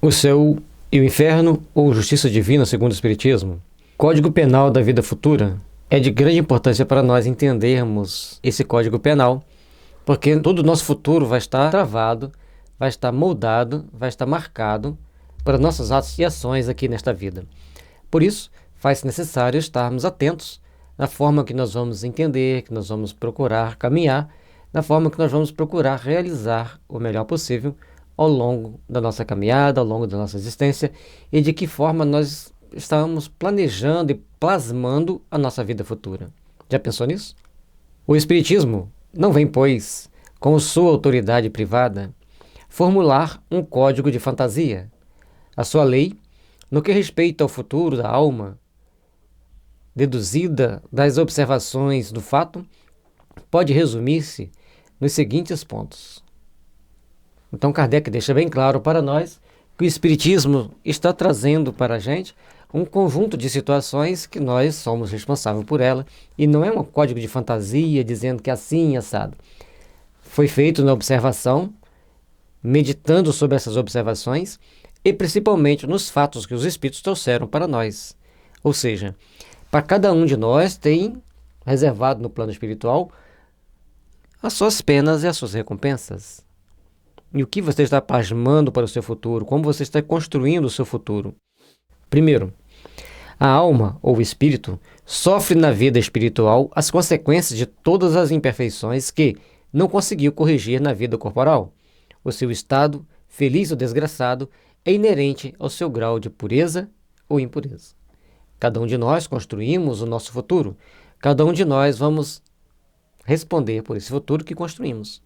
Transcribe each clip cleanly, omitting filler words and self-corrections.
O céu e o inferno, ou justiça divina segundo o Espiritismo. Código Penal da Vida Futura. É de grande importância para nós entendermos esse Código Penal, porque todo o nosso futuro vai estar travado, vai estar moldado, vai estar marcado para nossos atos e ações aqui nesta vida. Por isso, faz necessário estarmos atentos na forma que nós vamos entender, que nós vamos procurar caminhar, na forma que nós vamos procurar realizar o melhor possível ao longo da nossa caminhada, ao longo da nossa existência, e de que forma nós estamos planejando e plasmando a nossa vida futura. Já pensou nisso? O Espiritismo não vem, pois, com sua autoridade privada, formular um código de fantasia. A sua lei, no que respeita ao futuro da alma, deduzida das observações do fato, pode resumir-se nos seguintes pontos. Então Kardec deixa bem claro para nós que o Espiritismo está trazendo para a gente um conjunto de situações que nós somos responsáveis por ela, e não é um código de fantasia dizendo que é assim assado. Foi feito na observação, meditando sobre essas observações e principalmente nos fatos que os Espíritos trouxeram para nós. Ou seja, para cada um de nós tem reservado no plano espiritual as suas penas e as suas recompensas. E o que você está plasmando para o seu futuro? Como você está construindo o seu futuro? Primeiro, a alma ou o espírito sofre na vida espiritual as consequências de todas as imperfeições que não conseguiu corrigir na vida corporal. O seu estado, feliz ou desgraçado, é inerente ao seu grau de pureza ou impureza. Cada um de nós construímos o nosso futuro. Cada um de nós vamos responder por esse futuro que construímos.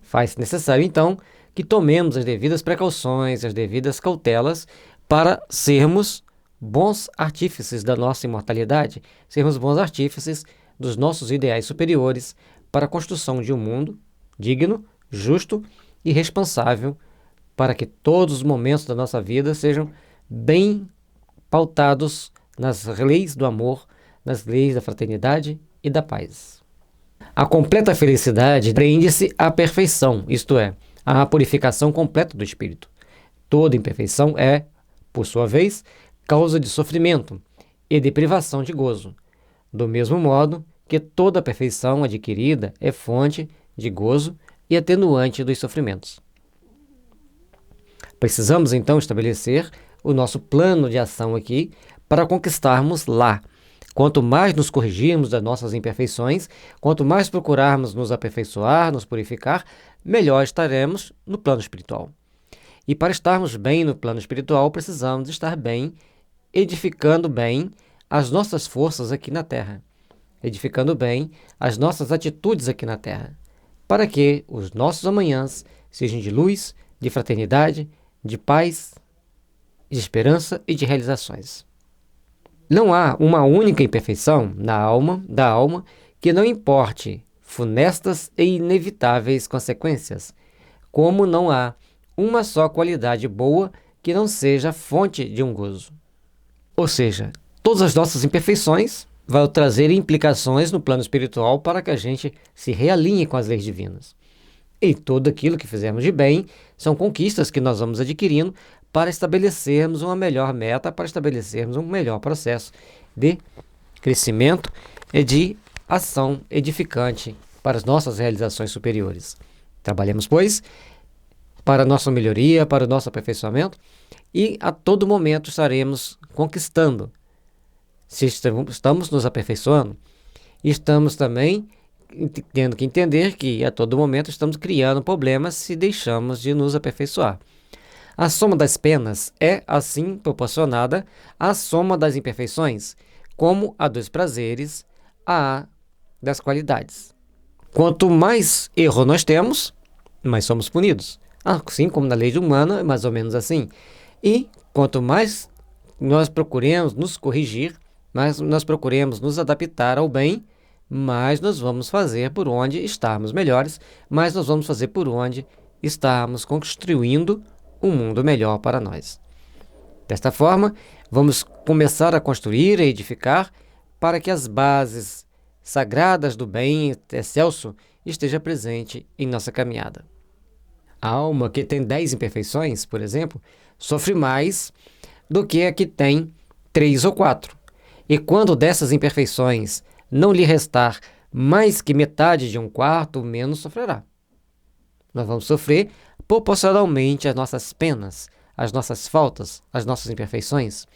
Faz necessário, então, que tomemos as devidas precauções, as devidas cautelas para sermos bons artífices da nossa imortalidade, sermos bons artífices dos nossos ideais superiores para a construção de um mundo digno, justo e responsável, para que todos os momentos da nossa vida sejam bem pautados nas leis do amor, nas leis da fraternidade e da paz. A completa felicidade prende-se à perfeição, isto é, à purificação completa do espírito. Toda imperfeição é, por sua vez, causa de sofrimento e de privação de gozo, do mesmo modo que toda perfeição adquirida é fonte de gozo e atenuante dos sofrimentos. Precisamos então estabelecer o nosso plano de ação aqui para conquistarmos lá. Quanto mais nos corrigirmos das nossas imperfeições, quanto mais procurarmos nos aperfeiçoar, nos purificar, melhor estaremos no plano espiritual. E para estarmos bem no plano espiritual, precisamos estar bem, edificando bem as nossas forças aqui na Terra, edificando bem as nossas atitudes aqui na Terra, para que os nossos amanhãs sejam de luz, de fraternidade, de paz, de esperança e de realizações. Não há uma única imperfeição da alma que não importe funestas e inevitáveis consequências, como não há uma só qualidade boa que não seja fonte de um gozo. Ou seja, todas as nossas imperfeições vão trazer implicações no plano espiritual para que a gente se realinhe com as leis divinas. E tudo aquilo que fizermos de bem são conquistas que nós vamos adquirindo para estabelecermos uma melhor meta, para estabelecermos um melhor processo de crescimento e de ação edificante para as nossas realizações superiores. Trabalhemos, pois, para a nossa melhoria, para o nosso aperfeiçoamento, e a todo momento estaremos conquistando. Se estamos nos aperfeiçoando, estamos também tendo que entender que a todo momento estamos criando problemas se deixamos de nos aperfeiçoar. A soma das penas é, assim, proporcionada à soma das imperfeições, como a dos prazeres, a das qualidades. Quanto mais erro nós temos, mais somos punidos. Assim como na lei humana, é mais ou menos assim. E quanto mais nós procuremos nos corrigir, mais nós procuremos nos adaptar ao bem, mais nós vamos fazer por onde estarmos melhores, mais nós vamos fazer por onde estarmos construindo um mundo melhor para nós. Desta forma, vamos começar a construir e edificar para que as bases sagradas do bem excelso estejam presentes em nossa caminhada. A alma que tem 10 imperfeições, por exemplo, sofre mais do que a que tem 3 ou 4. E quando dessas imperfeições não lhe restar mais que metade de um quarto, menos sofrerá. Nós vamos sofrer proporcionalmente às nossas penas, às nossas faltas, às nossas imperfeições.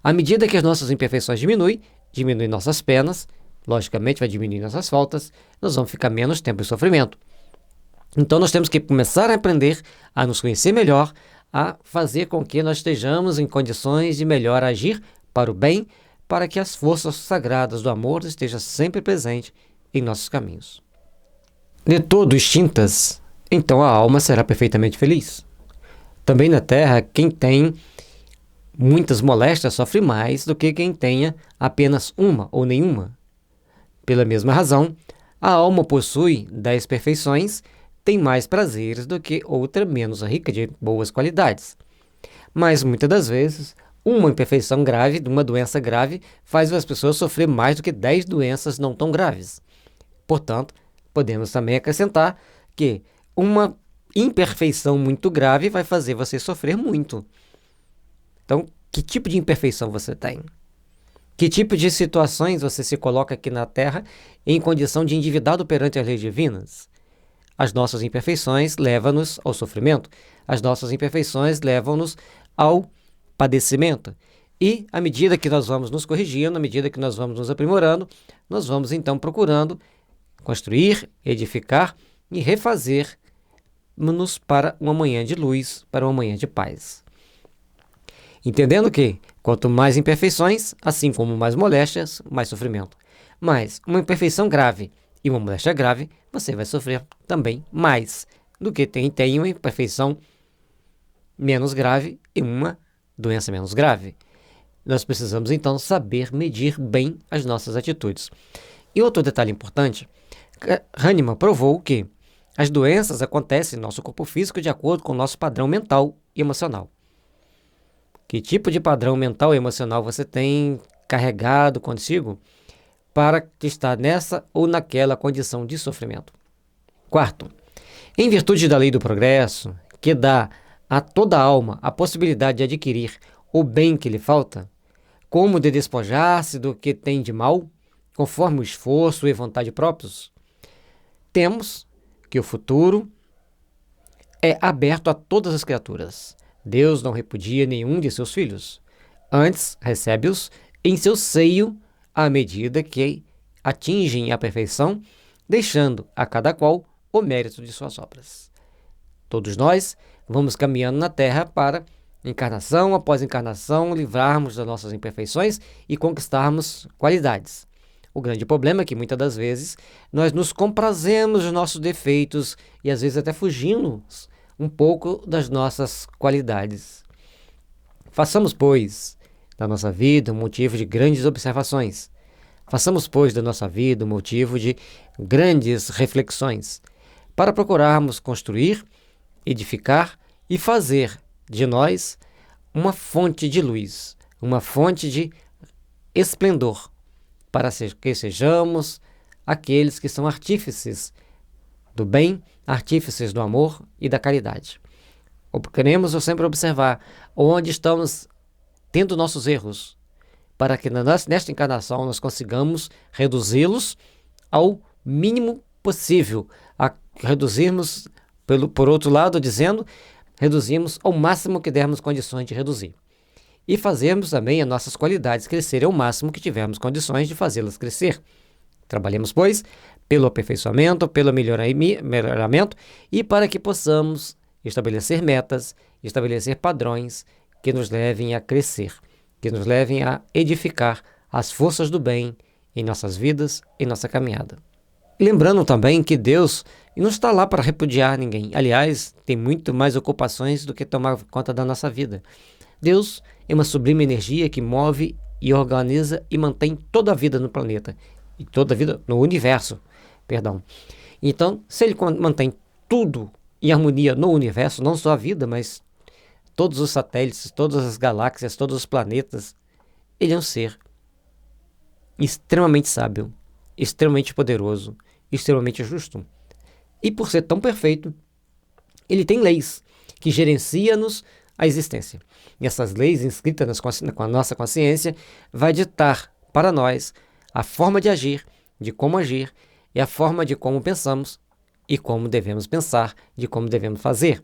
À medida que as nossas imperfeições diminuem nossas penas, logicamente vai diminuir nossas faltas, nós vamos ficar menos tempo em sofrimento. Então nós temos que começar a aprender a nos conhecer melhor, a fazer com que nós estejamos em condições de melhor agir para o bem, para que as forças sagradas do amor estejam sempre presentes em nossos caminhos. De todo extintas, então a alma será perfeitamente feliz. Também na Terra, quem tem muitas moléstias sofre mais do que quem tenha apenas uma ou nenhuma. Pela mesma razão, a alma possui 10 perfeições, tem mais prazeres do que outra menos rica de boas qualidades. Mas muitas das vezes, uma imperfeição grave, uma doença grave, faz as pessoas sofrer mais do que 10 doenças não tão graves. Portanto, podemos também acrescentar que uma imperfeição muito grave vai fazer você sofrer muito. Então, que tipo de imperfeição você tem? Que tipo de situações você se coloca aqui na Terra em condição de endividado perante as leis divinas? As nossas imperfeições levam-nos ao sofrimento. As nossas imperfeições levam-nos ao padecimento. E, à medida que nós vamos nos corrigindo, à medida que nós vamos nos aprimorando, nós vamos então procurando construir, edificar e refazer-nos para uma manhã de luz, para uma manhã de paz. Entendendo que, quanto mais imperfeições, assim como mais moléstias, mais sofrimento. Mas uma imperfeição grave e uma moléstia grave, você vai sofrer também mais do que tem uma imperfeição menos grave e uma doença menos grave. Nós precisamos, então, saber medir bem as nossas atitudes. E outro detalhe importante, Hahnemann provou que as doenças acontecem no nosso corpo físico de acordo com o nosso padrão mental e emocional. Que tipo de padrão mental e emocional você tem carregado consigo para estar nessa ou naquela condição de sofrimento? Quarto, em virtude da lei do progresso, que dá a toda alma a possibilidade de adquirir o bem que lhe falta, como de despojar-se do que tem de mal, conforme o esforço e vontade próprios, temos que o futuro é aberto a todas as criaturas. Deus não repudia nenhum de seus filhos. Antes, recebe-os em seu seio à medida que atingem a perfeição, deixando a cada qual o mérito de suas obras. Todos nós vamos caminhando na Terra para, encarnação após encarnação, livrarmos das nossas imperfeições e conquistarmos qualidades. O grande problema é que, muitas das vezes, nós nos comprazemos dos nossos defeitos e, às vezes, até fugimos um pouco das nossas qualidades. Façamos, pois, da nossa vida um motivo de grandes observações. Façamos, pois, da nossa vida um motivo de grandes reflexões, para procurarmos construir, edificar e fazer de nós uma fonte de luz, uma fonte de esplendor, para que sejamos aqueles que são artífices do bem, artífices do amor e da caridade. Queremos sempre observar onde estamos tendo nossos erros, para que nesta encarnação nós consigamos reduzi-los ao mínimo possível, a reduzirmos, por outro lado, reduzimos ao máximo que dermos condições de reduzir. E fazermos também as nossas qualidades crescerem ao máximo que tivermos condições de fazê-las crescer. Trabalhemos, pois, pelo aperfeiçoamento, pelo melhoramento e para que possamos estabelecer metas, estabelecer padrões que nos levem a crescer, que nos levem a edificar as forças do bem em nossas vidas, em nossa caminhada. Lembrando também que Deus não está lá para repudiar ninguém. Aliás, tem muito mais ocupações do que tomar conta da nossa vida. Deus é uma sublime energia que move e organiza e mantém toda a vida no planeta, e toda a vida no universo, perdão. Então, se ele mantém tudo em harmonia no universo, não só a vida, mas todos os satélites, todas as galáxias, todos os planetas, ele é um ser extremamente sábio, extremamente poderoso, extremamente justo. E por ser tão perfeito, Ele tem leis que gerenciam-nos a existência. E essas leis, inscritas com a nossa consciência, vai ditar para nós a forma de agir, de como agir, e a forma de como pensamos e como devemos pensar, de como devemos fazer.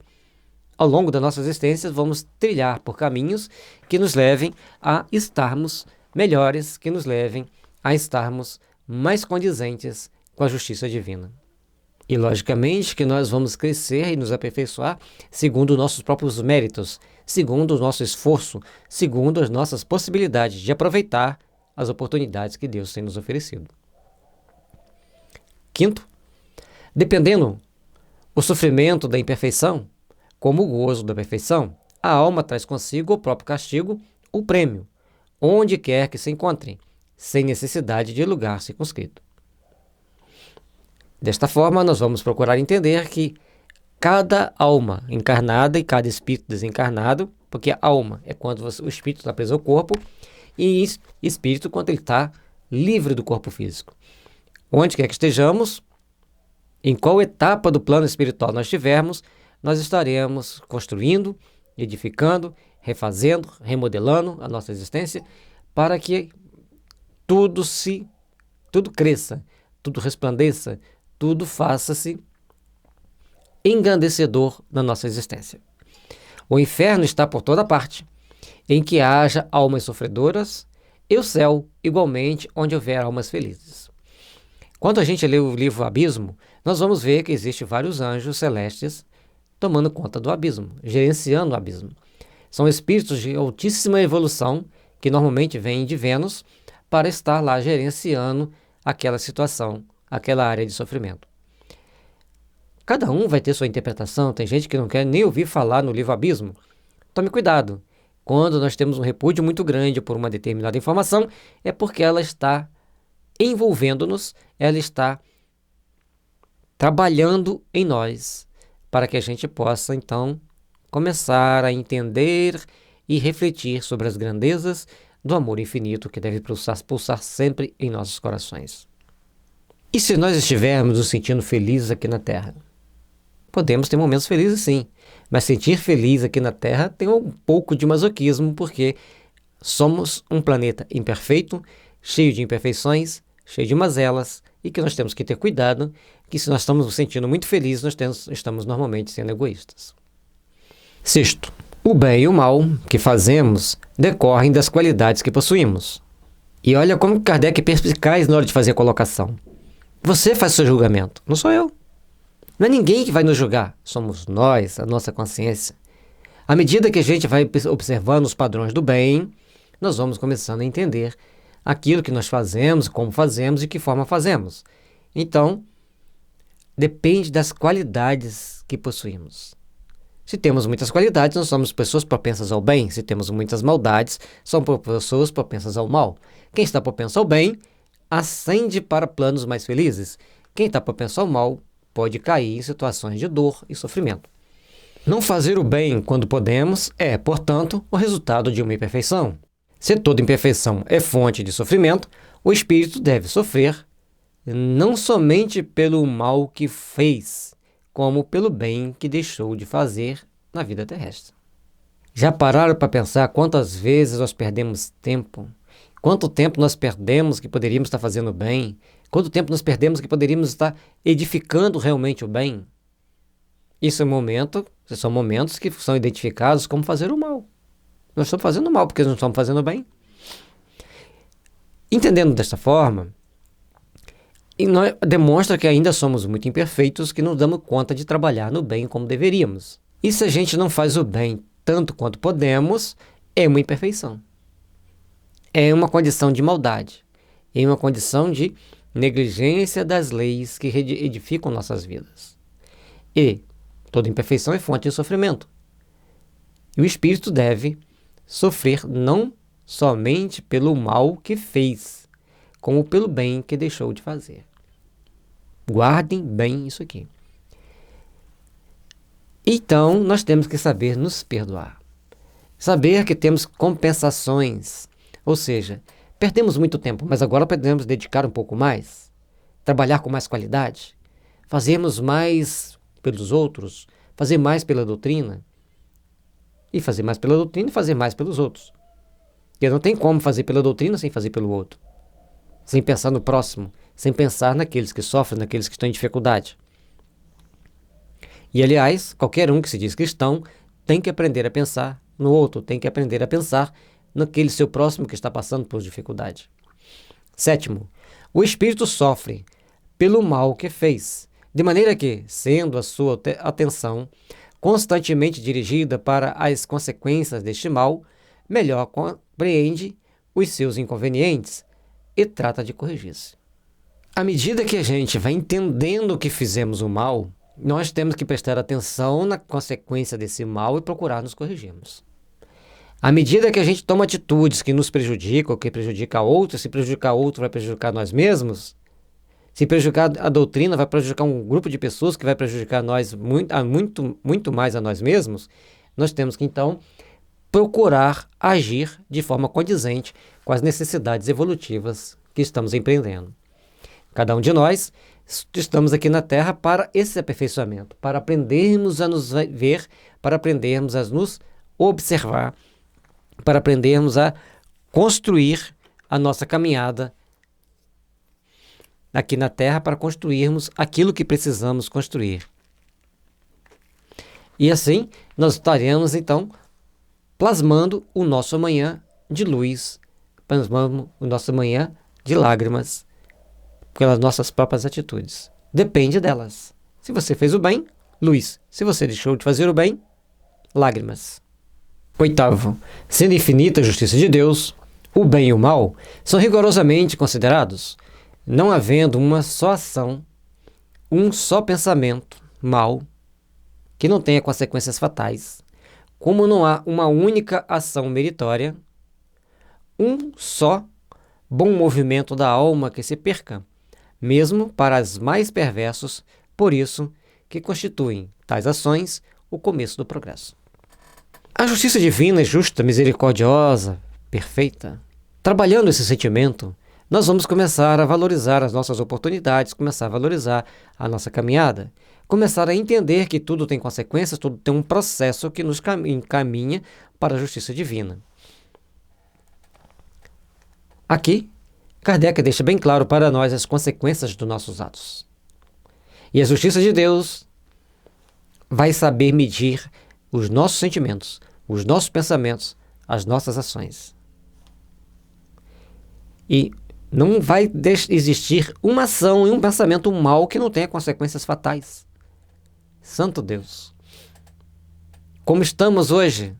Ao longo da nossa existência, vamos trilhar por caminhos que nos levem a estarmos melhores, que nos levem a estarmos mais condizentes com a justiça divina. E, logicamente, que nós vamos crescer e nos aperfeiçoar segundo os nossos próprios méritos, segundo o nosso esforço, segundo as nossas possibilidades de aproveitar as oportunidades que Deus tem nos oferecido. Quinto, dependendo o sofrimento da imperfeição, como o gozo da perfeição, a alma traz consigo o próprio castigo, o prêmio, onde quer que se encontre, sem necessidade de lugar circunscrito. Desta forma, nós vamos procurar entender que cada alma encarnada e cada espírito desencarnado, porque a alma é quando o espírito está preso ao corpo, e espírito quando ele está livre do corpo físico. Onde quer que estejamos, em qual etapa do plano espiritual nós estivermos, nós estaremos construindo, edificando, refazendo, remodelando a nossa existência para que tudo cresça, tudo resplandeça, tudo faça-se engrandecedor na nossa existência. O inferno está por toda parte, em que haja almas sofredoras, e o céu, igualmente, onde houver almas felizes. Quando a gente lê o livro Abismo, nós vamos ver que existem vários anjos celestes tomando conta do abismo, gerenciando o abismo. São espíritos de altíssima evolução que normalmente vêm de Vênus para estar lá gerenciando aquela situação, aquela área de sofrimento. Cada um vai ter sua interpretação, tem gente que não quer nem ouvir falar no livro Abismo. Tome cuidado. Quando nós temos um repúdio muito grande por uma determinada informação, é porque ela está envolvendo-nos, ela está trabalhando em nós, para que a gente possa, então, começar a entender e refletir sobre as grandezas do amor infinito que deve pulsar sempre em nossos corações. E se nós estivermos nos sentindo felizes aqui na Terra? Podemos ter momentos felizes, sim, mas sentir feliz aqui na Terra tem um pouco de masoquismo, porque somos um planeta imperfeito, cheio de imperfeições, cheio de mazelas, e que nós temos que ter cuidado, que se nós estamos nos sentindo muito felizes, estamos normalmente sendo egoístas. Sexto, o bem e o mal que fazemos decorrem das qualidades que possuímos. E olha como Kardec é perspicaz na hora de fazer a colocação. Você faz seu julgamento, não sou eu. Não é ninguém que vai nos julgar, somos nós, a nossa consciência. À medida que a gente vai observando os padrões do bem, nós vamos começando a entender aquilo que nós fazemos, como fazemos e que forma fazemos. Então, depende das qualidades que possuímos. Se temos muitas qualidades, nós somos pessoas propensas ao bem. Se temos muitas maldades, somos pessoas propensas ao mal. Quem está propenso ao bem, ascende para planos mais felizes. Quem está propenso ao mal, pode cair em situações de dor e sofrimento. Não fazer o bem quando podemos é, portanto, o resultado de uma imperfeição. Se toda imperfeição é fonte de sofrimento, o espírito deve sofrer não somente pelo mal que fez, como pelo bem que deixou de fazer na vida terrestre. Já pararam para pensar quantas vezes nós perdemos tempo? Quanto tempo nós perdemos que poderíamos estar fazendo bem? Quanto tempo nós perdemos que poderíamos estar edificando realmente o bem? São momentos que são identificados como fazer o mal. Nós estamos fazendo mal porque não estamos fazendo bem. Entendendo desta forma, demonstra que ainda somos muito imperfeitos, que não damos conta de trabalhar no bem como deveríamos. E se a gente não faz o bem tanto quanto podemos, é uma imperfeição. É uma condição de maldade. É uma condição de negligência das leis que edificam nossas vidas. E toda imperfeição é fonte de sofrimento. E o espírito deve sofrer não somente pelo mal que fez, como pelo bem que deixou de fazer. Guardem bem isso aqui. Então, nós temos que saber nos perdoar. Saber que temos compensações. Ou seja, perdemos muito tempo, mas agora podemos dedicar um pouco mais, trabalhar com mais qualidade, fazermos mais pelos outros, fazer mais pela doutrina, e fazer mais pela doutrina e fazer mais pelos outros. Porque não tem como fazer pela doutrina sem fazer pelo outro. Sem pensar no próximo, sem pensar naqueles que sofrem, naqueles que estão em dificuldade. E, aliás, qualquer um que se diz cristão tem que aprender a pensar no outro, tem que aprender a pensar naquele seu próximo que está passando por dificuldade. 7º, o espírito sofre pelo mal que fez, de maneira que, sendo a sua atenção constantemente dirigida para as consequências deste mal, melhor compreende os seus inconvenientes e trata de corrigir-se. À medida que a gente vai entendendo que fizemos o mal, nós temos que prestar atenção na consequência desse mal e procurar nos corrigirmos. À medida que a gente toma atitudes que nos prejudicam, ou que prejudicam a outro, se prejudicar outro vai prejudicar nós mesmos, se prejudicar a doutrina vai prejudicar um grupo de pessoas que vai prejudicar nós muito mais a nós mesmos, nós temos que então procurar agir de forma condizente com as necessidades evolutivas que estamos empreendendo. Cada um de nós estamos aqui na Terra para esse aperfeiçoamento, para aprendermos a nos ver, para aprendermos a nos observar, para aprendermos a construir a nossa caminhada aqui na Terra, para construirmos aquilo que precisamos construir. E assim, nós estaremos, então, plasmando o nosso amanhã de luz, plasmando o nosso amanhã de lágrimas, pelas nossas próprias atitudes. Depende delas. Se você fez o bem, luz. Se você deixou de fazer o bem, lágrimas. 8º, sendo infinita a justiça de Deus, o bem e o mal são rigorosamente considerados, não havendo uma só ação, um só pensamento mal, que não tenha consequências fatais, como não há uma única ação meritória, um só bom movimento da alma que se perca, mesmo para os mais perversos, por isso que constituem tais ações o começo do progresso. A justiça divina é justa, misericordiosa, perfeita. Trabalhando esse sentimento, nós vamos começar a valorizar as nossas oportunidades, começar a valorizar a nossa caminhada, começar a entender que tudo tem consequências, tudo tem um processo que nos encaminha para a justiça divina. Aqui, Kardec deixa bem claro para nós as consequências dos nossos atos. E a justiça de Deus vai saber medir os nossos sentimentos, os nossos pensamentos, as nossas ações. E não vai existir uma ação e um pensamento mal que não tenha consequências fatais. Santo Deus! Como estamos hoje?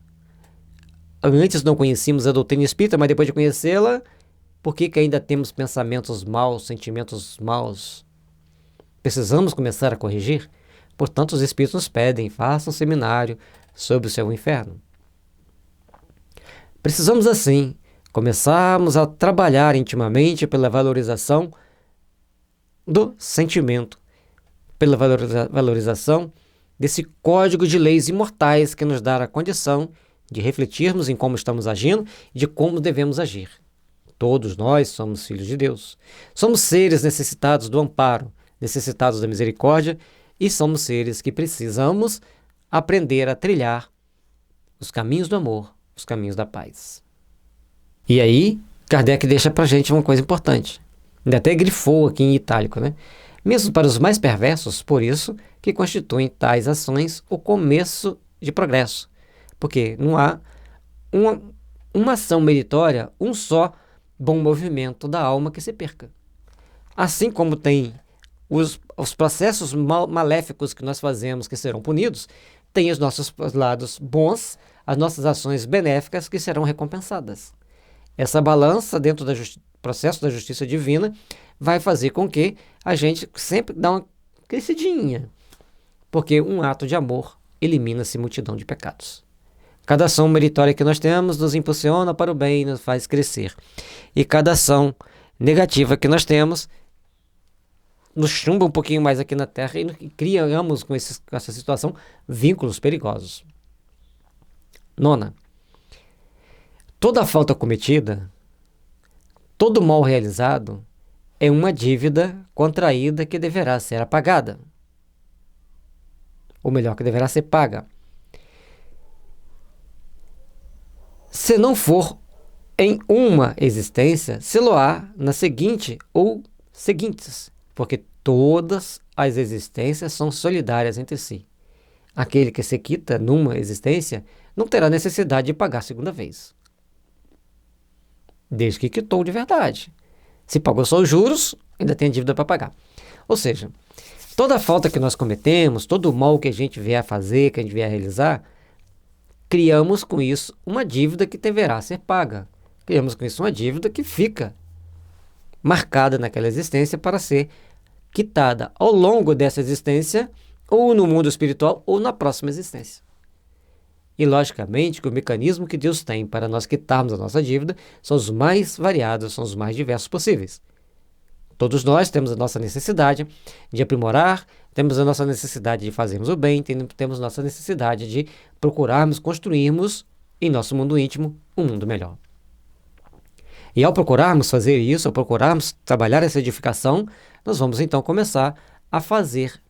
Antes não conhecíamos a doutrina espírita, mas depois de conhecê-la, por que ainda temos pensamentos maus, sentimentos maus? Precisamos começar a corrigir? Portanto, os Espíritos nos pedem, façam um seminário sobre o céu e o inferno. Precisamos, assim, começarmos a trabalhar intimamente pela valorização do sentimento, pela valorização desse código de leis imortais que nos dá a condição de refletirmos em como estamos agindo e de como devemos agir. Todos nós somos filhos de Deus. Somos seres necessitados do amparo, necessitados da misericórdia, e somos seres que precisamos aprender a trilhar os caminhos do amor, os caminhos da paz. E aí, Kardec deixa pra gente uma coisa importante. Ainda até grifou aqui em itálico, né? Mesmo para os mais perversos, por isso que constituem tais ações o começo de progresso. Porque não há uma ação meritória, um só bom movimento da alma que se perca. Assim como tem os processos maléficos que nós fazemos que serão punidos, tem os nossos lados bons, as nossas ações benéficas que serão recompensadas. Essa balança dentro do processo da justiça divina vai fazer com que a gente sempre dê uma crescidinha, porque um ato de amor elimina-se multidão de pecados. Cada ação meritória que nós temos nos impulsiona para o bem e nos faz crescer. E cada ação negativa que nós temos nos chumba um pouquinho mais aqui na Terra e criamos com essa situação vínculos perigosos. 9. Toda falta cometida, todo mal realizado, é uma dívida contraída que deverá ser apagada. ou melhor, que deverá ser paga. Se não for em uma existência, se-lo-á na seguinte ou seguintes, porque todas as existências são solidárias entre si. Aquele que se quita numa existência não terá necessidade de pagar a segunda vez, desde que quitou de verdade. Se pagou só os juros, ainda tem a dívida para pagar. Ou seja, toda a falta que nós cometemos, todo o mal que a gente vier a fazer, que a gente vier a realizar, criamos com isso uma dívida que deverá ser paga. Criamos com isso uma dívida que fica marcada naquela existência para ser quitada ao longo dessa existência, ou no mundo espiritual, ou na próxima existência. E, logicamente, que o mecanismo que Deus tem para nós quitarmos a nossa dívida são os mais variados, são os mais diversos possíveis. Todos nós temos a nossa necessidade de aprimorar, temos a nossa necessidade de fazermos o bem, temos a nossa necessidade de procurarmos, construirmos em nosso mundo íntimo um mundo melhor. E ao procurarmos fazer isso, ao procurarmos trabalhar essa edificação, nós vamos então começar a fazer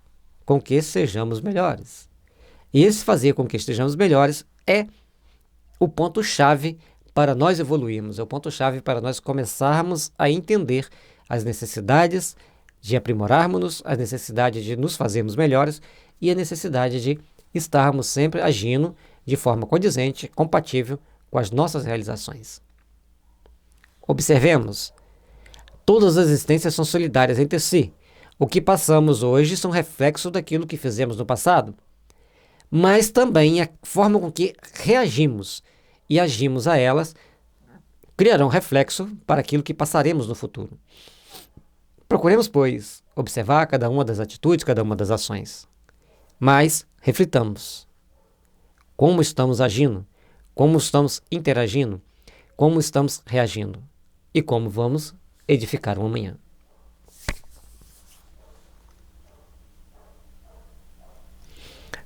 com que sejamos melhores. E esse fazer com que estejamos melhores é o ponto-chave para nós evoluirmos, é o ponto-chave para nós começarmos a entender as necessidades de aprimorarmos-nos, a necessidade de nos fazermos melhores e a necessidade de estarmos sempre agindo de forma condizente, compatível com as nossas realizações. Observemos, todas as existências são solidárias entre si. O que passamos hoje são reflexos daquilo que fizemos no passado, mas também a forma com que reagimos e agimos a elas criarão reflexo para aquilo que passaremos no futuro. Procuremos, pois, observar cada uma das atitudes, cada uma das ações, mas reflitamos como estamos agindo, como estamos interagindo, como estamos reagindo e como vamos edificar um amanhã.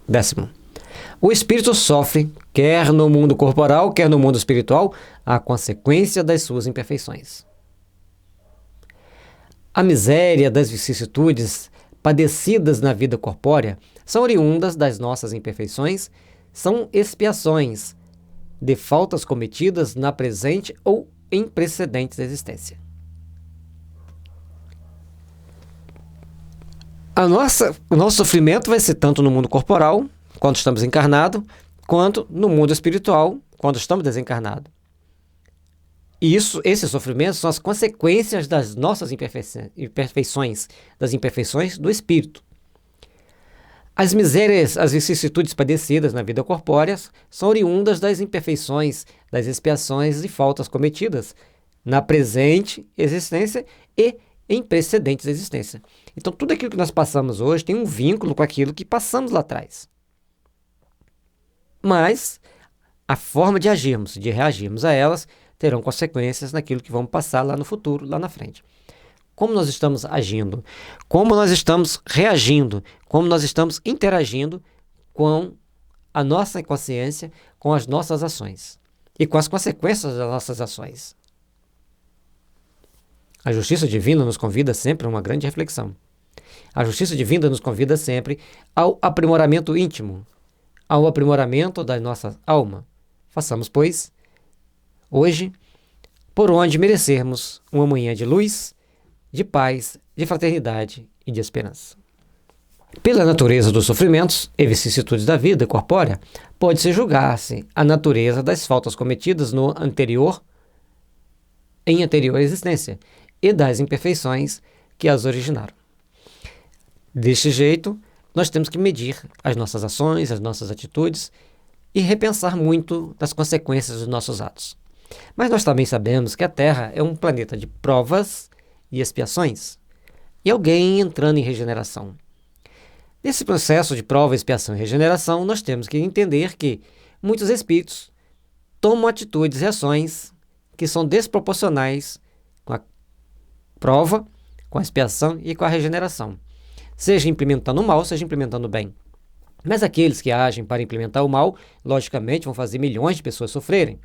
Décimo, o espírito sofre, quer no mundo corporal, quer no mundo espiritual, a consequência das suas imperfeições. A miséria das vicissitudes padecidas na vida corpórea são oriundas das nossas imperfeições, são expiações de faltas cometidas na presente ou em precedentes existência. O nosso sofrimento vai ser tanto no mundo corporal, quando estamos encarnados, quanto no mundo espiritual, quando estamos desencarnados. E esses sofrimentos são as consequências das nossas imperfeições, das imperfeições do espírito. As misérias, as vicissitudes padecidas na vida corpórea são oriundas das imperfeições, das expiações e faltas cometidas na presente existência e em precedentes existências. Então, tudo aquilo que nós passamos hoje tem um vínculo com aquilo que passamos lá atrás. Mas a forma de agirmos, de reagirmos a elas, terão consequências naquilo que vamos passar lá no futuro, lá na frente. Como nós estamos agindo, como nós estamos reagindo, como nós estamos interagindo com a nossa consciência, com as nossas ações e com as consequências das nossas ações. A justiça divina nos convida sempre a uma grande reflexão. A justiça divina nos convida sempre ao aprimoramento íntimo, ao aprimoramento da nossa alma. Façamos, pois, hoje, por onde merecermos uma manhã de luz, de paz, de fraternidade e de esperança. Pela natureza dos sofrimentos e vicissitudes da vida corpórea, pode-se julgar-se a natureza das faltas cometidas em anterior existência e das imperfeições que as originaram. Deste jeito, nós temos que medir as nossas ações, as nossas atitudes e repensar muito das consequências dos nossos atos. Mas nós também sabemos que a Terra é um planeta de provas e expiações, e alguém entrando em regeneração. Nesse processo de prova, expiação e regeneração, nós temos que entender que muitos espíritos tomam atitudes e ações que são desproporcionais com a prova, com a expiação e com a regeneração, seja implementando o mal, seja implementando o bem. Mas aqueles que agem para implementar o mal, logicamente, vão fazer milhões de pessoas sofrerem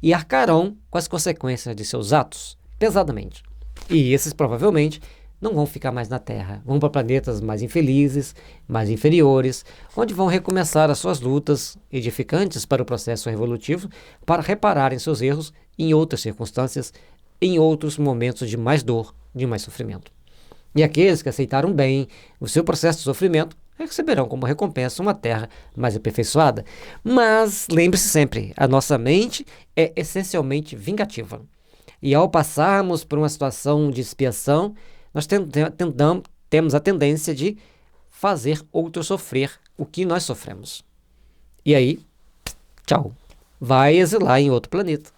e arcarão com as consequências de seus atos, pesadamente. E esses, provavelmente, não vão ficar mais na Terra, vão para planetas mais infelizes, mais inferiores, onde vão recomeçar as suas lutas edificantes para o processo evolutivo, para repararem seus erros em outras circunstâncias, em outros momentos de mais dor, de mais sofrimento. E aqueles que aceitaram bem o seu processo de sofrimento receberão como recompensa uma terra mais aperfeiçoada. Mas lembre-se sempre, a nossa mente é essencialmente vingativa. E ao passarmos por uma situação de expiação, nós temos a tendência de fazer outro sofrer o que nós sofremos. E aí, tchau, vai exilar em outro planeta.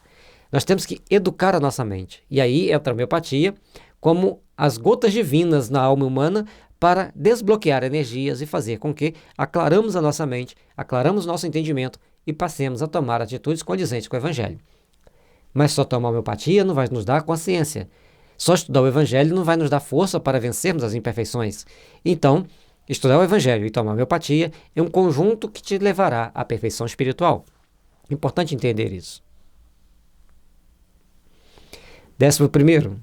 Nós temos que educar a nossa mente. E aí entra a homeopatia como as gotas divinas na alma humana para desbloquear energias e fazer com que aclaramos a nossa mente, aclaramos nosso entendimento e passemos a tomar atitudes condizentes com o Evangelho. Mas só tomar homeopatia não vai nos dar consciência. Só estudar o Evangelho não vai nos dar força para vencermos as imperfeições. Então, estudar o Evangelho e tomar homeopatia é um conjunto que te levará à perfeição espiritual. Importante entender isso. 11º.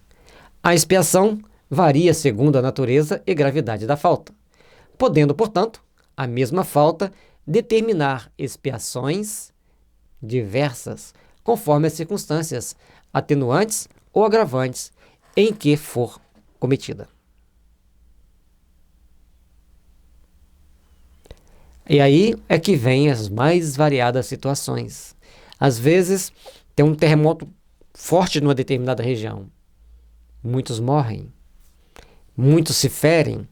A expiação varia segundo a natureza e gravidade da falta, podendo, portanto, a mesma falta determinar expiações diversas, conforme as circunstâncias atenuantes ou agravantes em que for cometida. E aí é que vem as mais variadas situações. Às vezes, tem um terremoto forte numa determinada região. Muitos morrem, muitos se ferem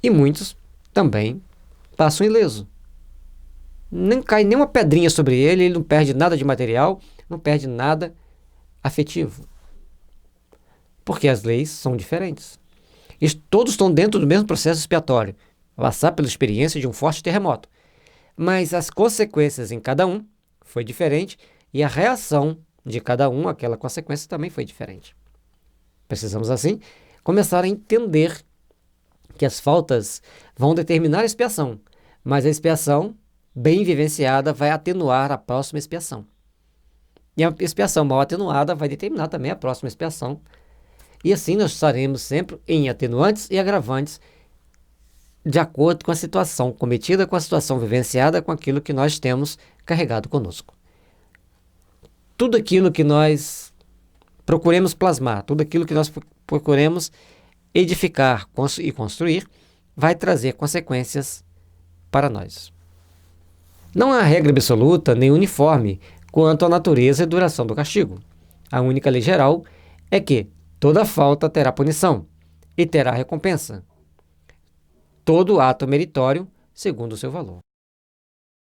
e muitos também passam ileso. Nem cai nenhuma pedrinha sobre ele, ele não perde nada de material, não perde nada afetivo. Porque as leis são diferentes. E todos estão dentro do mesmo processo expiatório, passar pela experiência de um forte terremoto. Mas as consequências em cada um foi diferente e a reação de cada um àquela consequência também foi diferente. Precisamos, assim, começar a entender que as faltas vão determinar a expiação, mas a expiação, bem vivenciada, vai atenuar a próxima expiação. E a expiação mal atenuada vai determinar também a próxima expiação. E assim nós estaremos sempre em atenuantes e agravantes, de acordo com a situação cometida, com a situação vivenciada, com aquilo que nós temos carregado conosco. Tudo aquilo que nós procuremos plasmar, tudo aquilo que nós procuremos edificar e construir, vai trazer consequências para nós. Não há regra absoluta nem uniforme quanto à natureza e duração do castigo. A única lei geral é que toda falta terá punição e terá recompensa. Todo ato meritório segundo o seu valor.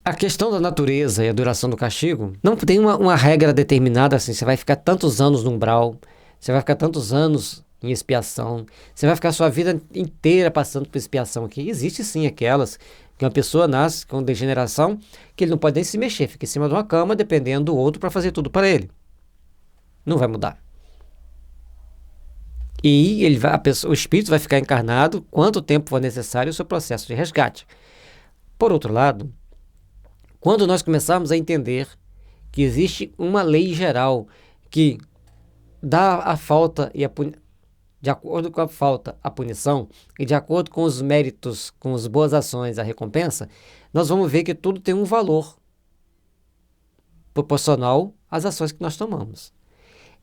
A questão da natureza e a duração do castigo não tem uma regra determinada assim, você vai ficar tantos anos no umbral, você vai ficar tantos anos em expiação, você vai ficar sua vida inteira passando por expiação aqui. Existe sim aquelas que uma pessoa nasce com degeneração que ele não pode nem se mexer, fica em cima de uma cama dependendo do outro para fazer tudo para ele. Não vai mudar. E o espírito vai ficar encarnado quanto tempo for necessário o seu processo de resgate. Por outro lado, quando nós começarmos a entender que existe uma lei geral que dá a falta e de acordo com a falta a punição e de acordo com os méritos, com as boas ações a recompensa, nós vamos ver que tudo tem um valor proporcional às ações que nós tomamos.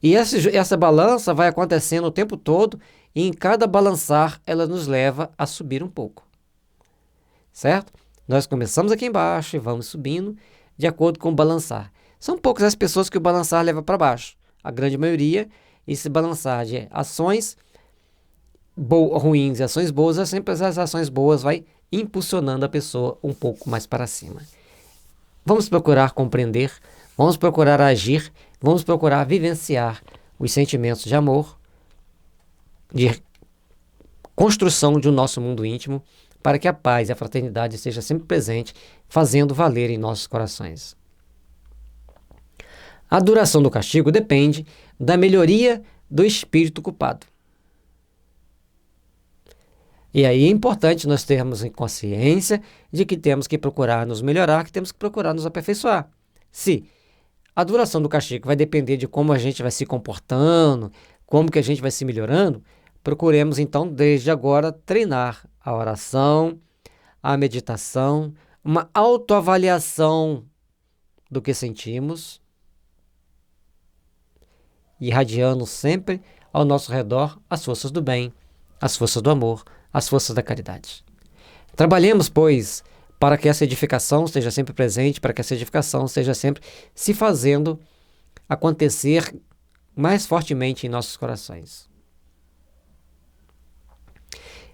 E essa balança vai acontecendo o tempo todo e em cada balançar ela nos leva a subir um pouco. Certo? Nós começamos aqui embaixo e vamos subindo de acordo com o balançar. São poucas as pessoas que o balançar leva para baixo. A grande maioria, esse balançar de ações ruins e ações boas, é sempre as ações boas vai impulsionando a pessoa um pouco mais para cima. Vamos procurar compreender, vamos procurar agir, vamos procurar vivenciar os sentimentos de amor, de construção de um nosso mundo íntimo, para que a paz e a fraternidade esteja sempre presente, fazendo valer em nossos corações. A duração do castigo depende da melhoria do espírito culpado. E aí é importante nós termos em consciência de que temos que procurar nos melhorar, que temos que procurar nos aperfeiçoar. Se a duração do castigo vai depender de como a gente vai se comportando, como que a gente vai se melhorando, procuremos então, desde agora, treinar a oração, a meditação, uma autoavaliação do que sentimos, irradiando sempre ao nosso redor as forças do bem, as forças do amor, as forças da caridade. Trabalhemos, pois, para que essa edificação esteja sempre presente, para que essa edificação esteja sempre se fazendo acontecer mais fortemente em nossos corações.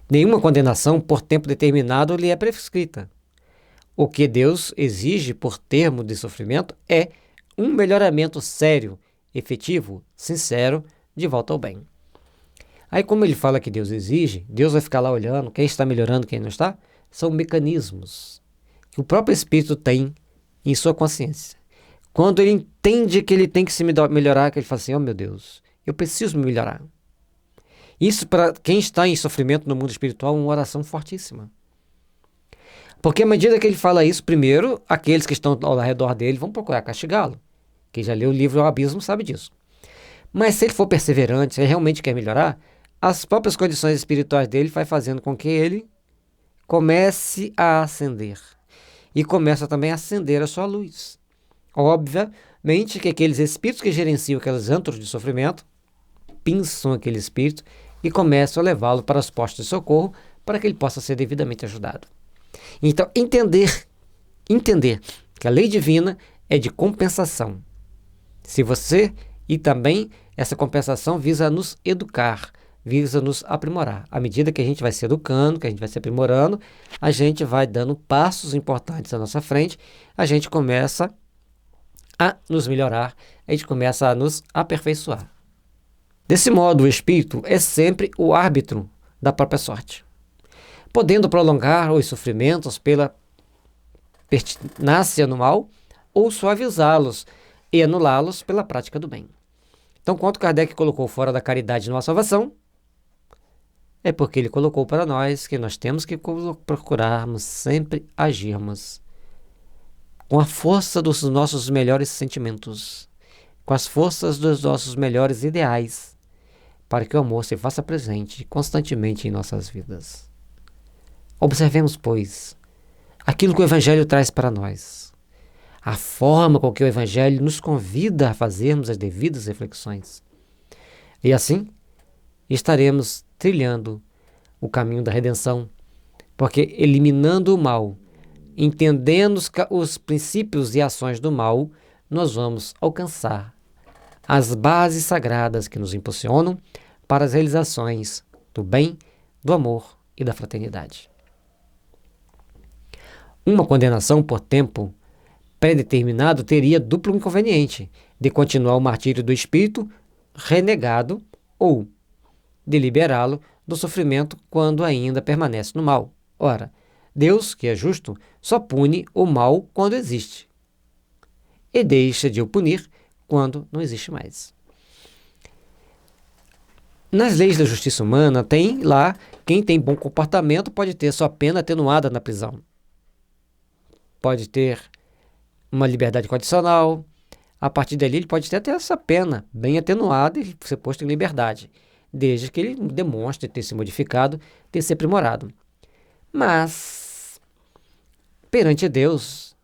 Nenhuma condenação por tempo determinado lhe é prescrita. O que Deus exige por termo de sofrimento é um melhoramento sério, efetivo, sincero, de volta ao bem. Aí, como ele fala que Deus exige, Deus vai ficar lá olhando quem está melhorando, quem não está? São mecanismos que o próprio Espírito tem em sua consciência. Quando ele entende que ele tem que se melhorar, que ele fala assim, oh meu Deus, eu preciso me melhorar. Isso, para quem está em sofrimento no mundo espiritual, é uma oração fortíssima. Porque à medida que ele fala isso, primeiro, aqueles que estão ao redor dele vão procurar castigá-lo. Quem já leu o livro O Abismo sabe disso. Mas se ele for perseverante, se ele realmente quer melhorar, as próprias condições espirituais dele vai fazendo com que ele comece a ascender. E começa também a acender a sua luz. Obviamente que aqueles espíritos que gerenciam aqueles antros de sofrimento, pinçam aquele espírito e começam a levá-lo para os postos de socorro para que ele possa ser devidamente ajudado. Então, entender que a lei divina é de compensação. E também essa compensação visa nos educar, visa nos aprimorar. À medida que a gente vai se educando, que a gente vai se aprimorando, a gente vai dando passos importantes à nossa frente, a gente começa a nos melhorar, a gente começa a nos aperfeiçoar. Desse modo, o espírito é sempre o árbitro da própria sorte, podendo prolongar os sofrimentos pela pertinácia no mal ou suavizá-los e anulá-los pela prática do bem. Então, quando Kardec colocou fora da caridade não há salvação, é porque ele colocou para nós que nós temos que procurarmos sempre agirmos com a força dos nossos melhores sentimentos, com as forças dos nossos melhores ideais, para que o amor se faça presente constantemente em nossas vidas. Observemos, pois, aquilo que o Evangelho traz para nós, a forma com que o Evangelho nos convida a fazermos as devidas reflexões. E assim, estaremos trilhando o caminho da redenção, porque eliminando o mal, entendendo os princípios e ações do mal, nós vamos alcançar as bases sagradas que nos impulsionam para as realizações do bem, do amor e da fraternidade. Uma condenação por tempo predeterminado teria duplo inconveniente de continuar o martírio do espírito renegado ou de liberá-lo do sofrimento quando ainda permanece no mal. Ora, Deus, que é justo, só pune o mal quando existe e deixa de o punir quando não existe mais. Nas leis da justiça humana, tem lá quem tem bom comportamento pode ter sua pena atenuada na prisão. Pode ter uma liberdade condicional. A partir dali, ele pode ter até essa pena bem atenuada e ser posto em liberdade, desde que ele demonstre ter se modificado, ter se aprimorado. Mas, perante Deus,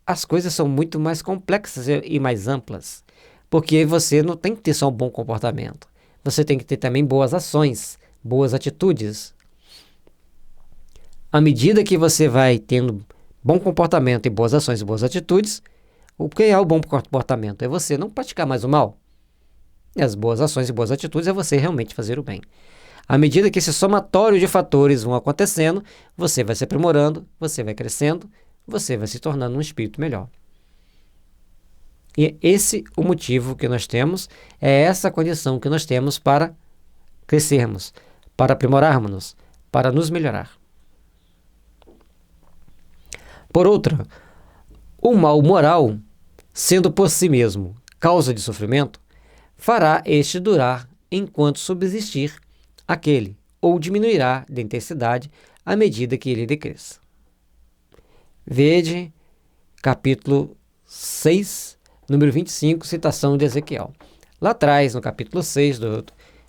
as coisas são muito mais complexas e mais amplas, porque você não tem que ter só um bom comportamento. Você tem que ter também boas ações, boas atitudes. À medida que você vai tendo bom comportamento e boas ações e boas atitudes, o que é o bom comportamento? É você não praticar mais o mal. E as boas ações e boas atitudes é você realmente fazer o bem. À medida que esse somatório de fatores vão acontecendo, você vai se aprimorando, você vai crescendo, você vai se tornando um espírito melhor. E é esse o motivo que nós temos, é essa condição que nós temos para crescermos, para aprimorarmos-nos, para nos melhorar. Por outra, o mal moral, sendo por si mesmo causa de sofrimento, fará este durar enquanto subsistir aquele, ou diminuirá de intensidade à medida que ele decresça. Vede capítulo 6, número 25, citação de Ezequiel. Lá atrás, no capítulo 6,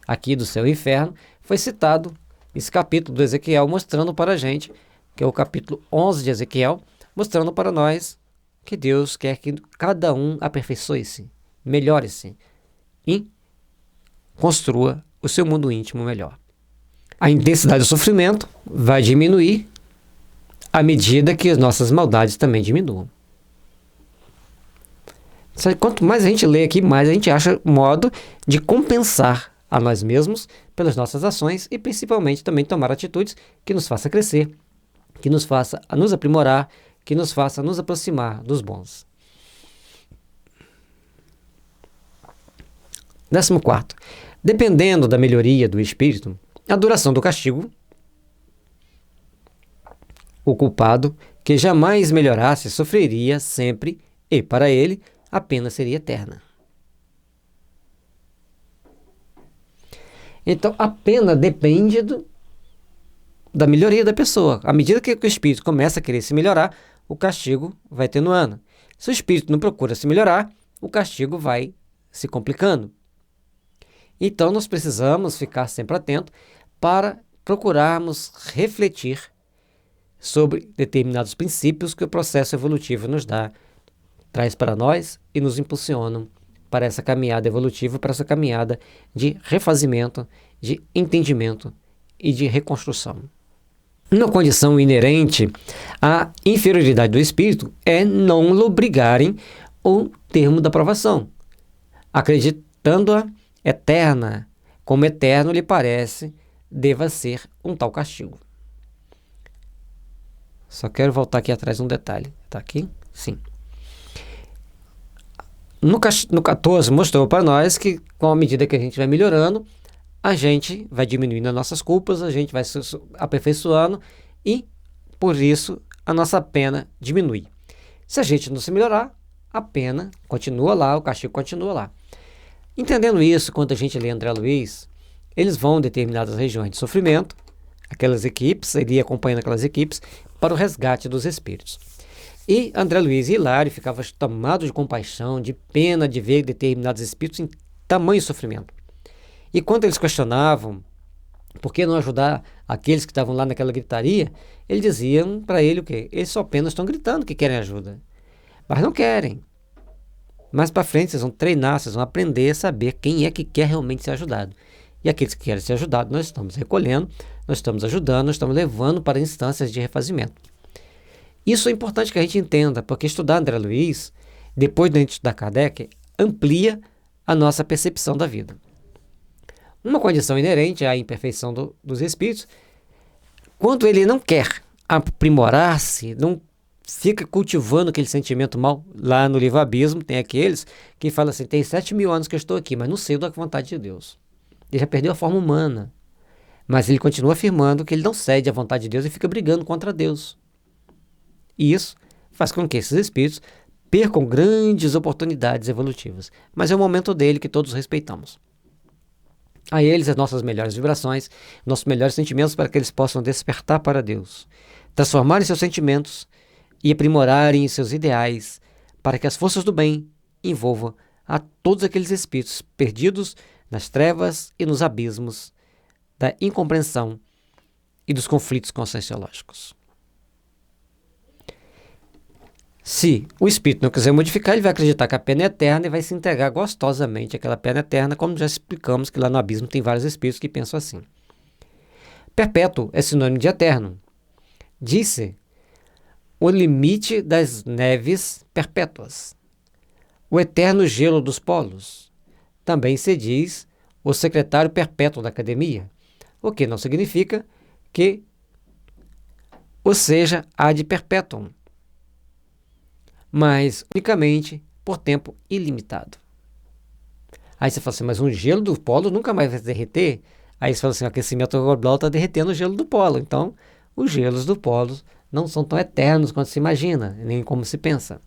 aqui do céu e inferno, foi citado esse capítulo do Ezequiel, mostrando para a gente, que é o capítulo 11 de Ezequiel, mostrando para nós que Deus quer que cada um aperfeiçoe-se, melhore-se e construa o seu mundo íntimo melhor. A intensidade do sofrimento vai diminuir à medida que as nossas maldades também diminuam. Quanto mais a gente lê aqui, mais a gente acha modo de compensar a nós mesmos pelas nossas ações e principalmente também tomar atitudes que nos façam crescer, que nos faça nos aprimorar, que nos faça nos aproximar dos bons. 14º. Dependendo da melhoria do espírito, a duração do castigo, o culpado que jamais melhorasse sofreria sempre e, para ele, a pena seria eterna. Então, a pena depende da melhoria da pessoa. À medida que o espírito começa a querer se melhorar, o castigo vai atenuando. Se o espírito não procura se melhorar, o castigo vai se complicando. Então, nós precisamos ficar sempre atentos para procurarmos refletir sobre determinados princípios que o processo evolutivo nos dá, traz para nós e nos impulsionam para essa caminhada evolutiva, para essa caminhada de refazimento, de entendimento e de reconstrução. Uma condição inerente à inferioridade do espírito é não lobrigarem o termo da provação, acreditando-a eterna, como eterno lhe parece, deva ser um tal castigo. Só quero voltar aqui atrás um detalhe. Está aqui? Sim. No 14 mostrou para nós que, com a medida que a gente vai melhorando, a gente vai diminuindo as nossas culpas, a gente vai se aperfeiçoando e, por isso, a nossa pena diminui. Se a gente não se melhorar, a pena continua lá, o castigo continua lá. Entendendo isso, quando a gente lê André Luiz, eles vão em determinadas regiões de sofrimento, aquelas equipes, ele ia acompanhando aquelas equipes, para o resgate dos espíritos. E André Luiz e Hilário ficavam tomados de compaixão, de pena de ver determinados espíritos em tamanho sofrimento. E quando eles questionavam por que não ajudar aqueles que estavam lá naquela gritaria, eles diziam para ele o quê? Eles só apenas estão gritando que querem ajuda, mas não querem. Mais para frente vocês vão treinar, vocês vão aprender a saber quem é que quer realmente ser ajudado. E aqueles que querem ser ajudados, nós estamos recolhendo, nós estamos ajudando, nós estamos levando para instâncias de refazimento. Isso é importante que a gente entenda, porque estudar André Luiz, depois de a gente estudar Kardec, amplia a nossa percepção da vida. Uma condição inerente à imperfeição dos espíritos, quando ele não quer aprimorar-se, não fica cultivando aquele sentimento mal. Lá no livro Abismo tem aqueles que falam assim, tem 7.000 anos que eu estou aqui, mas não sei da vontade de Deus. Ele já perdeu a forma humana, mas ele continua afirmando que ele não cede à vontade de Deus e fica brigando contra Deus. E isso faz com que esses espíritos percam grandes oportunidades evolutivas. Mas é o momento dele que todos respeitamos. A eles as nossas melhores vibrações, nossos melhores sentimentos para que eles possam despertar para Deus, transformarem seus sentimentos e aprimorarem seus ideais para que as forças do bem envolvam a todos aqueles espíritos perdidos nas trevas e nos abismos da incompreensão e dos conflitos conscienciológicos. Se o espírito não quiser modificar, ele vai acreditar que a pena é eterna e vai se entregar gostosamente àquela pena eterna, como já explicamos que lá no abismo tem vários espíritos que pensam assim. Perpétuo é sinônimo de eterno. Disse o limite das neves perpétuas, o eterno gelo dos polos. Também se diz o secretário perpétuo da academia, o que não significa que o seja ad perpetuum, mas unicamente por tempo ilimitado. Aí você fala assim, mas um gelo do polo nunca mais vai derreter? Aí você fala assim, o aquecimento global está derretendo o gelo do polo. Então, os gelos do polo não são tão eternos quanto se imagina, nem como se pensa.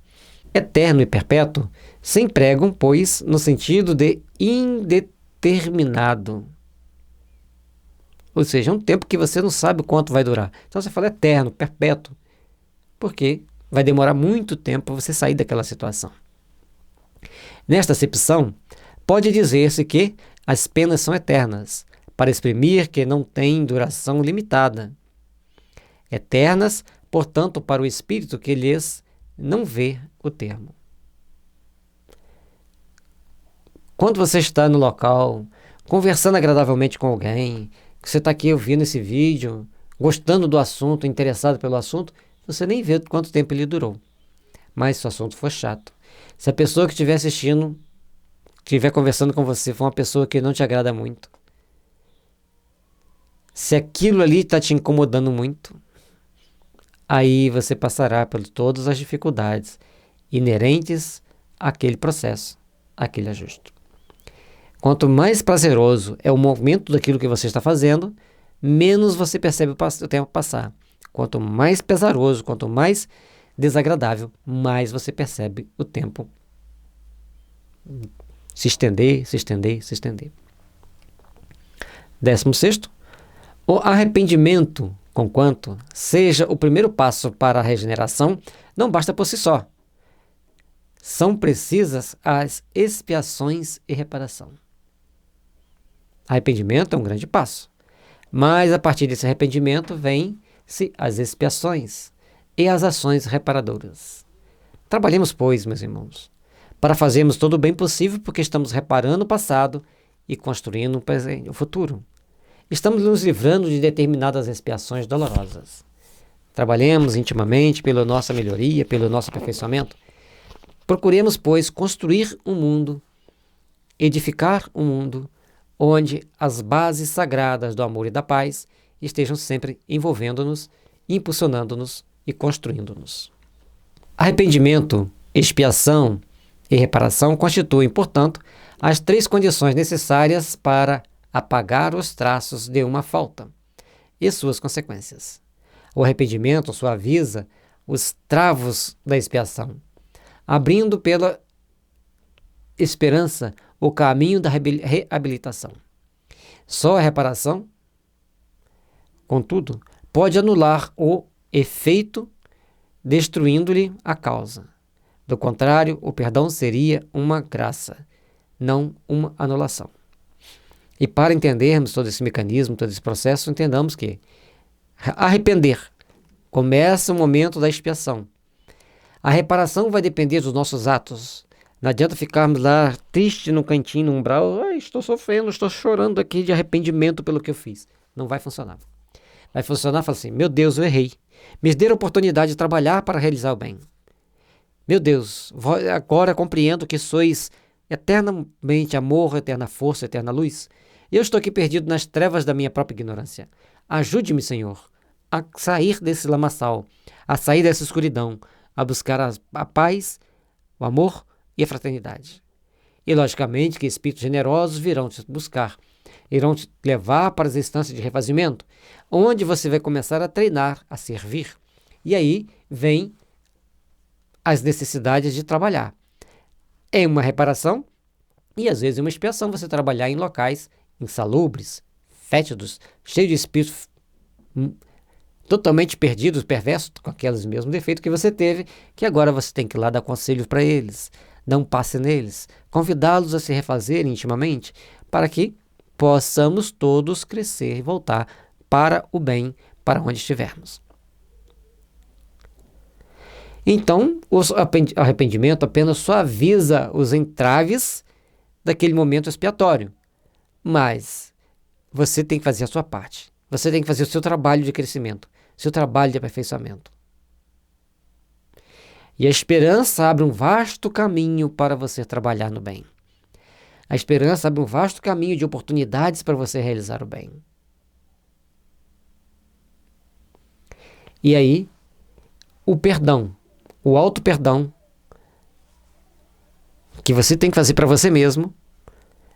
Eterno e perpétuo se empregam, pois, no sentido de indeterminado. Ou seja, um tempo que você não sabe o quanto vai durar. Então você fala eterno, perpétuo, porque vai demorar muito tempo para você sair daquela situação. Nesta acepção, pode dizer-se que As penas são eternas, para exprimir que não têm duração limitada. Eternas, portanto, para o espírito que lhes não vê o termo. Quando você está no local, conversando agradavelmente com alguém, que você está aqui ouvindo esse vídeo, gostando do assunto, interessado pelo assunto, você nem vê quanto tempo ele durou. Mas se o assunto for chato, se a pessoa que estiver assistindo, estiver conversando com você, for uma pessoa que não te agrada muito, se aquilo ali está te incomodando muito, aí você passará por todas as dificuldades inerentes àquele processo, àquele ajuste. Quanto mais prazeroso é o momento daquilo que você está fazendo, menos você percebe o tempo passar. Quanto mais pesaroso, quanto mais desagradável, mais você percebe o tempo se estender, se estender, se estender. 16º, o arrependimento, conquanto seja o primeiro passo para a regeneração, não basta por si só. São precisas as expiações e reparação. Arrependimento é um grande passo, mas a partir desse arrependimento vêm-se as expiações e as ações reparadoras. Trabalhemos, pois, meus irmãos, para fazermos todo o bem possível, porque estamos reparando o passado e construindo o futuro. Estamos nos livrando de determinadas expiações dolorosas. Trabalhemos intimamente pela nossa melhoria, pelo nosso aperfeiçoamento. Procuremos, pois, construir um mundo, edificar um mundo, onde as bases sagradas do amor e da paz estejam sempre envolvendo-nos, impulsionando-nos e construindo-nos. Arrependimento, expiação e reparação constituem, portanto, as 3 condições necessárias para apagar os traços de uma falta e suas consequências. O arrependimento suaviza os travos da expiação, abrindo pela esperança o caminho da reabilitação. Só a reparação, contudo, pode anular o efeito, destruindo-lhe a causa. Do contrário, o perdão seria uma graça, não uma anulação. E para entendermos todo esse mecanismo, todo esse processo, entendamos que arrepender começa o momento da expiação. A reparação vai depender dos nossos atos. Não adianta ficarmos lá triste no cantinho, no umbral. Estou sofrendo, estou chorando aqui de arrependimento pelo que eu fiz. Não vai funcionar. Vai funcionar, fala assim, meu Deus, eu errei. Me dê a oportunidade de trabalhar para realizar o bem. Meu Deus, agora compreendo que sois eternamente amor, eterna força, eterna luz. Eu estou aqui perdido nas trevas da minha própria ignorância. Ajude-me, Senhor, a sair desse lamaçal, a sair dessa escuridão, a buscar a paz, o amor e a fraternidade. E, logicamente, que espíritos generosos virão te buscar, irão te levar para as instâncias de refazimento, onde você vai começar a treinar, a servir. E aí vem as necessidades de trabalhar. Em uma reparação e, às vezes, em uma expiação, você trabalhar em locais insalubres, fétidos, cheios de espíritos totalmente perdidos, perversos, com aqueles mesmos defeitos que você teve, que agora você tem que ir lá dar conselhos para eles, dar um passe neles, convidá-los a se refazerem intimamente, para que possamos todos crescer e voltar para o bem, para onde estivermos. Então, o arrependimento apenas suaviza os entraves daquele momento expiatório, mas você tem que fazer a sua parte. Você tem que fazer o seu trabalho de crescimento, seu trabalho de aperfeiçoamento. E a esperança abre um vasto caminho para você trabalhar no bem. A esperança abre um vasto caminho de oportunidades para você realizar o bem. E aí, o perdão, o auto-perdão, que você tem que fazer para você mesmo,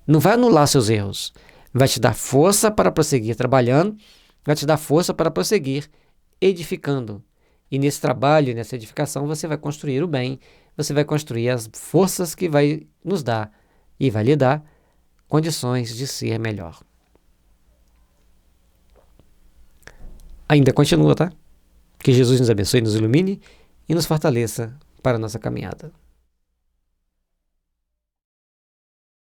não vai anular seus erros. Vai te dar força para prosseguir trabalhando, vai te dar força para prosseguir edificando. E nesse trabalho, nessa edificação, você vai construir o bem, você vai construir as forças que vai nos dar e vai lhe dar condições de ser melhor. Ainda continua, tá? Que Jesus nos abençoe, nos ilumine e nos fortaleça para a nossa caminhada.